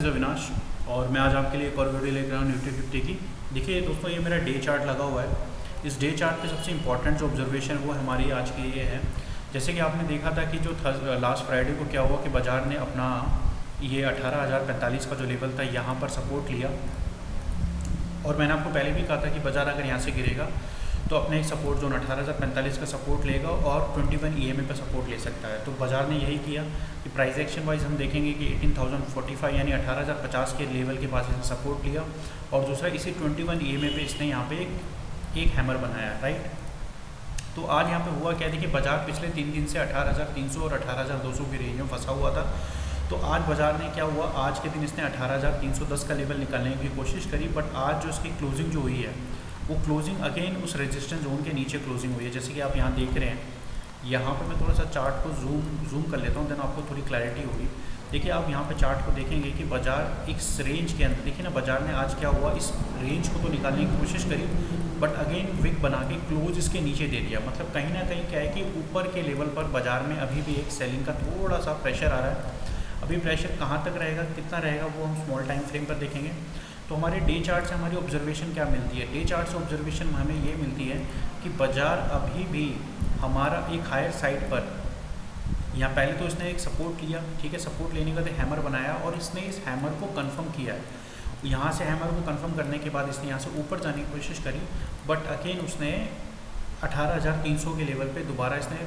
अविनाश और मैं आज आपके लिए एक और वीडियो लेकर आया हूँ निफ्टी 50 की। देखिए दोस्तों, ये मेरा डे चार्ट लगा हुआ है। इस डे चार्ट पे सबसे इंपॉर्टेंट जो ऑब्जर्वेशन वो हमारी आज की ये है। जैसे कि आपने देखा था कि जो लास्ट फ्राइडे को क्या हुआ कि बाज़ार ने अपना ये 18,045 का जो लेवल था यहाँ पर सपोर्ट लिया, और मैंने आपको पहले भी कहा था कि बाज़ार अगर यहाँ से गिरेगा तो अपने एक सपोर्ट जोन 18,045 का सपोर्ट लेगा और 21 EMA पर सपोर्ट ले सकता है। तो बाज़ार ने यही किया कि प्राइस एक्शन वाइज हम देखेंगे कि 18,045 यानी 18,050 के लेवल के पास इसने सपोर्ट लिया, और दूसरा इसी 21 EMA पे इसने यहाँ पे एक हैमर बनाया, राइट। तो आज यहाँ पे हुआ क्या, देखिए बाज़ार पिछले 3 दिन से 18,300 और 18,200 की रेंज में फंसा हुआ था। तो आज बाज़ार ने क्या हुआ, आज के दिन इसने 18,310 का लेवल निकालने की कोशिश करी, बट आज जो इसकी क्लोजिंग जो हुई है वो क्लोजिंग अगेन उस रेजिस्टेंस जोन के नीचे क्लोजिंग हुई है। जैसे कि आप यहाँ देख रहे हैं, यहाँ पर मैं थोड़ा सा चार्ट को जूम कर लेता हूँ, देन आपको थोड़ी क्लैरिटी होगी। देखिए आप यहाँ पे चार्ट को देखेंगे कि बाज़ार इस रेंज के अंदर, देखिए ना बाज़ार ने आज क्या हुआ, इस रेंज को तो निकालने की कोशिश करी, बट अगेन विक बना के क्लोज इसके नीचे दे दिया। मतलब कहीं ना कहीं क्या है कि ऊपर के लेवल पर बाज़ार में अभी भी एक सेलिंग का थोड़ा सा प्रेशर आ रहा है। अभी प्रेशर कहाँ तक रहेगा, कितना रहेगा, वो हम स्मॉल टाइम फ्रेम पर देखेंगे। तो हमारे डे चार्ट से हमारी ऑब्जर्वेशन क्या मिलती है, डे चार्ट से ऑब्जर्वेशन हमें ये मिलती है कि बाज़ार अभी भी हमारा एक हायर साइड पर, यहाँ पहले तो इसने एक सपोर्ट लिया, ठीक है, सपोर्ट लेने का तो हैमर बनाया और इसने इस हैमर को कंफर्म किया है। यहाँ से हैमर को कंफर्म करने के बाद इसने यहाँ से ऊपर जाने की कोशिश करी, बट अगेन उसने 18,300 के लेवल पे दोबारा इसने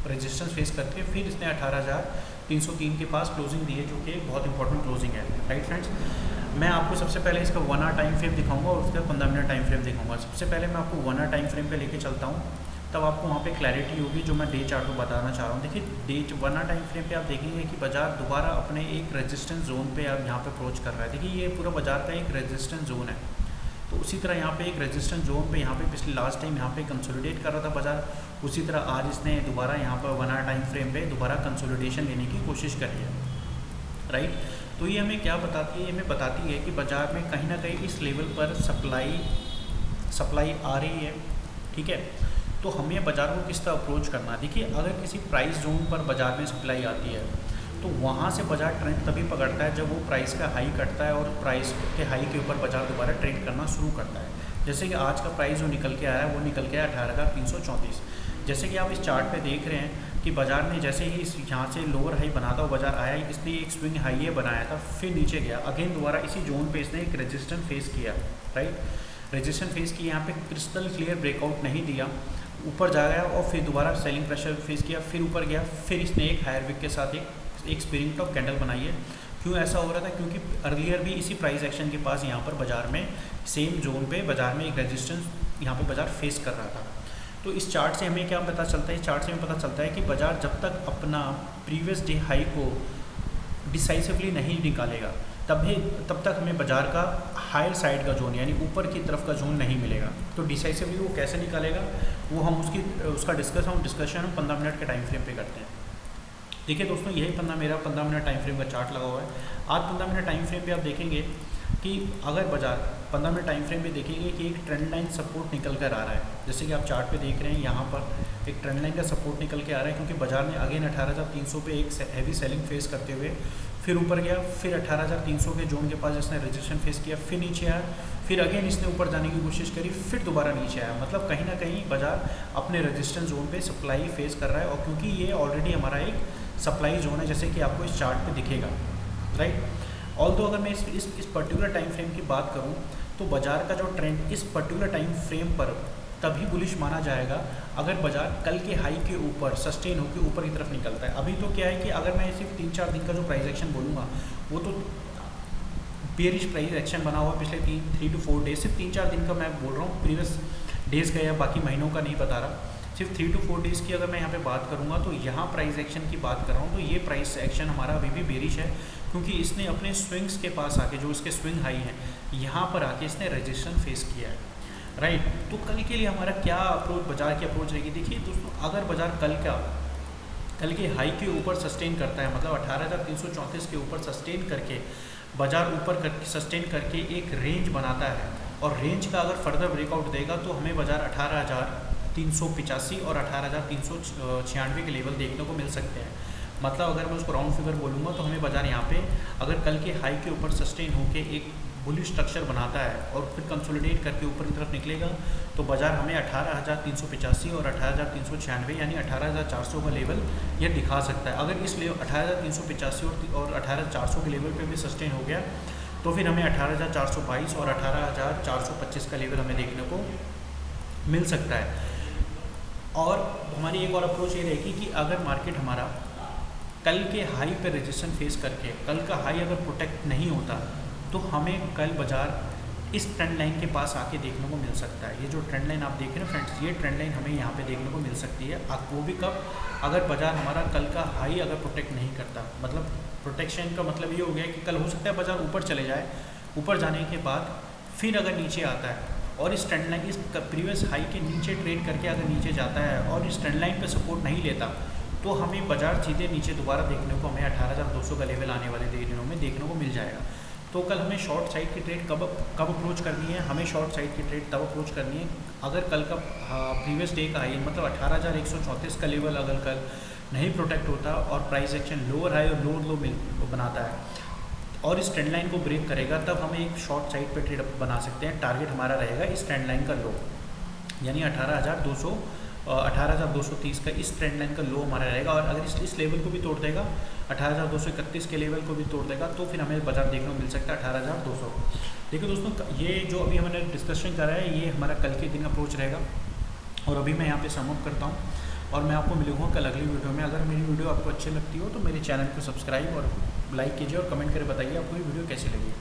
रेजिस्टेंस फेस करके फिर इसने 18,303 के पास क्लोजिंग दी है, जो कि एक बहुत इंपॉर्टेंट क्लोजिंग है, राइट फ्रेंड्स। मैं आपको सबसे पहले इसका 1 आवर टाइम फ्रेम दिखाऊंगा और उसके बाद 15 मिनट टाइम फ्रेम दिखाऊंगा। सबसे पहले मैं आपको 1 आवर टाइम फ्रेम पे लेके चलता हूँ, तब आपको वहाँ पे क्लैरिटी होगी जो मैं डे चार्ट को बताना चाह रहा हूँ। देखिए 1 आवर टाइम फ्रेम पे आप देखेंगे कि बाज़ार दोबारा अपने एक रेजिस्टेंस जोन पे अब यहाँ पे अप्रोच कर रहा है। देखिए ये पूरा बाज़ार का एक रेजिस्टेंस जोन है, तो उसी तरह यहाँ पे एक रेजिस्टेंस जोन पे यहाँ पे पिछले लास्ट टाइम यहाँ पे कंसोलिडेट कर रहा था बाज़ार, उसी तरह आज इसने दोबारा यहाँ पर 1 आवर टाइम फ्रेम पे दोबारा कंसोलिडेशन लेने की कोशिश करी है, राइट। तो ये हमें क्या बताती है, ये हमें बताती है कि बाज़ार में कहीं ना कहीं इस लेवल पर सप्लाई आ रही है, ठीक है। तो हमें बाज़ार को किस तरह अप्रोच करना है। देखिए अगर किसी प्राइस जोन पर बाज़ार में सप्लाई आती है तो वहाँ से बाज़ार ट्रेंड तभी पकड़ता है जब वो प्राइस का हाई कटता है और प्राइस के हाई के ऊपर बाज़ार दोबारा ट्रेंड करना शुरू करता है। जैसे कि आज का प्राइस जो निकल के आया है वो निकल के आया 18,334। जैसे कि आप इस चार्ट पे देख रहे हैं कि बाज़ार ने जैसे ही इस यहाँ से लोअर हाई बनाता हुआ बाज़ार आया, इसने एक स्विंग हाई ये बनाया था, फिर नीचे गया, अगेन दोबारा इसी जोन पे इसने एक रेजिस्टेंस फेस किया, राइट। रेजिस्टेंस फेस किया, यहाँ पे क्रिस्टल क्लियर ब्रेकआउट नहीं दिया, ऊपर जा गया और फिर दोबारा सेलिंग प्रेशर फेस किया, फिर ऊपर गया, फिर इसने एक हायर विक के साथ एक स्पिरिंग टॉप कैंडल बनाई है। क्यों ऐसा हो रहा था, क्योंकि अर्लियर भी इसी प्राइस एक्शन के पास यहाँ पर बाज़ार में सेम जोन पे बाज़ार में एक रेजिस्टेंस यहाँ पे बाज़ार फेस कर रहा था। तो इस चार्ट से हमें क्या पता चलता है, इस चार्ट से हमें पता चलता है कि बाज़ार जब तक अपना प्रीवियस डे हाई को डिसाइसिवली नहीं निकालेगा तब तक हमें बाज़ार का हायर साइड का जोन यानी ऊपर की तरफ का जोन नहीं मिलेगा। तो डिसाइसिवली वो कैसे निकालेगा, वो हम उसका डिस्कशन हम 15 मिनट के टाइम फ्रेम पे करते हैं। देखिए दोस्तों, यही मेरा 15 मिनट टाइम फ्रेम का चार्ट लगा हुआ है। आज 15 मिनट टाइम फ्रेम पे आप देखेंगे कि अगर बाज़ार 15 मिनट टाइम फ्रेम पे देखेंगे कि एक ट्रेंड लाइन सपोर्ट निकल कर आ रहा है। जैसे कि आप चार्ट पे देख रहे हैं, यहाँ पर एक ट्रेंड लाइन का सपोर्ट निकल के आ रहा है, क्योंकि बाज़ार ने अगेन 18,300 पे एक हैवी सेलिंग फेस करते हुए फिर ऊपर गया, फिर 18,300 के जोन के पास इसने रजिस्ट्रेशन फेस किया, फिर नीचे आया, फिर अगेन इसने ऊपर जाने की कोशिश करी, फिर दोबारा नीचे आया। मतलब कहीं ना कहीं बाज़ार अपने रजिस्टेंस जोन पे सप्लाई फेस कर रहा है, और क्योंकि ये ऑलरेडी हमारा एक सप्लाई जोन है, जैसे कि आपको इस चार्ट पे दिखेगा, राइट। ऑल्दो अगर मैं इस पर्टिकुलर टाइम फ्रेम की बात करूं तो बाज़ार का जो ट्रेंड इस पर्टिकुलर टाइम फ्रेम पर तभी बुलिश माना जाएगा अगर बाज़ार कल के हाई के ऊपर सस्टेन होकर ऊपर की तरफ निकलता है। अभी तो क्या है कि अगर मैं सिर्फ 3-4 दिन का जो प्राइस एक्शन बोलूँगा वो तो बेरिश प्राइस एक्शन बना हुआ पिछले 3 to 4 डेज, सिर्फ 3-4 दिन का मैं बोल रहा हूँ, प्रीवियस डेज़ का या बाकी महीनों का नहीं बता रहा। सिर्फ 3 to 4 डेज़ की अगर मैं यहाँ पे बात करूँगा तो यहाँ प्राइस एक्शन की बात कर रहा हूँ, तो ये प्राइस एक्शन हमारा अभी भी बेरिश है, क्योंकि इसने अपने स्विंग्स के पास आके जो इसके स्विंग हाई हैं यहाँ पर आके इसने रेजिस्टेंस फेस किया है, राइट। तो कल के लिए हमारा क्या अप्रोच, बाज़ार की अप्रोच रहेगी। देखिए दोस्तों, अगर बाज़ार कल के हाई के ऊपर सस्टेन करता है, मतलब 18,334 के ऊपर सस्टेन करके बाज़ार ऊपर सस्टेन करके एक रेंज बनाता है, और रेंज का अगर फर्दर ब्रेकआउट देगा तो हमें बाज़ार 18,385 और 18,396 के लेवल देखने को मिल सकते हैं। मतलब अगर मैं उसको राउंड फिगर बोलूँगा तो हमें बाजार यहाँ पे अगर कल के हाई के ऊपर सस्टेन होके एक बुलिश स्ट्रक्चर बनाता है और फिर कंसोलिडेट करके ऊपर की तरफ निकलेगा तो बाजार हमें 18,385 और 18,396 यानी 18,400 का लेवल ये दिखा सकता है। अगर इस 18,385 और 18,400 के लेवल पे भी सस्टेन हो गया तो फिर हमें 18,422 और 18,425 का लेवल हमें देखने को मिल सकता है। और हमारी एक और अप्रोच ये रहेगी कि अगर मार्केट हमारा कल के हाई पे रेजिस्टेंस फेस करके कल का हाई अगर प्रोटेक्ट नहीं होता तो हमें कल बाजार इस ट्रेंड लाइन के पास आके देखने को मिल सकता है। ये जो ट्रेंड लाइन आप देख रहे हैं फ्रेंड्स, ये ट्रेंड लाइन हमें यहाँ पे देखने को मिल सकती है। वो भी कब, अगर बाजार हमारा कल का हाई अगर प्रोटेक्ट नहीं करता। मतलब प्रोटेक्शन का मतलब ये हो गया कि कल हो सकता है बाजार ऊपर चले जाए, ऊपर जाने के बाद फिर अगर नीचे आता है और इस ट्रेंड लाइन, इस प्रीवियस हाई के नीचे ट्रेड करके अगर नीचे जाता है और इस ट्रेंड लाइन पर सपोर्ट नहीं लेता तो हमें बाजार सीधे नीचे दोबारा देखने को हमें 18,200 का लेवल आने वाले दिनों में देखने को मिल जाएगा। तो कल हमें शॉर्ट साइड की ट्रेड कब अप्रोच करनी है? हमें शॉर्ट साइड की ट्रेड तब अप्रोच करनी है अगर कल का प्रीवियस डे का हाई मतलब 18,134 का लेवल अगर कल नहीं प्रोटेक्ट होता और प्राइस एक्शन लोअर हाई और लोअर लो बनाता है और इस ट्रेंड लाइन को ब्रेक करेगा, तब हमें एक शॉर्ट साइड पे ट्रेड बना सकते हैं। टारगेट हमारा रहेगा इस ट्रेंड लाइन का लो, यानी 18,230 का इस ट्रेंड लाइन का लो हमारा रहेगा। और अगर इस लेवल को भी तोड़ देगा, 18,231 के लेवल को भी तोड़ देगा, तो फिर हमें बाजार देखने को मिल सकता है 18,200। देखिए दोस्तों, ये जो अभी हमने डिस्कशन करा है ये हमारा कल के दिन अप्रोच रहेगा। और अभी मैं यहाँ पे सम अप करता हूँ और मैं आपको मिलूँगा कल अगली वीडियो में। अगर मेरी वीडियो आपको अच्छी लगती हो तो मेरे चैनल को सब्सक्राइब और लाइक कीजिए और कमेंट करके बताइए आपको ये वीडियो कैसी लगी।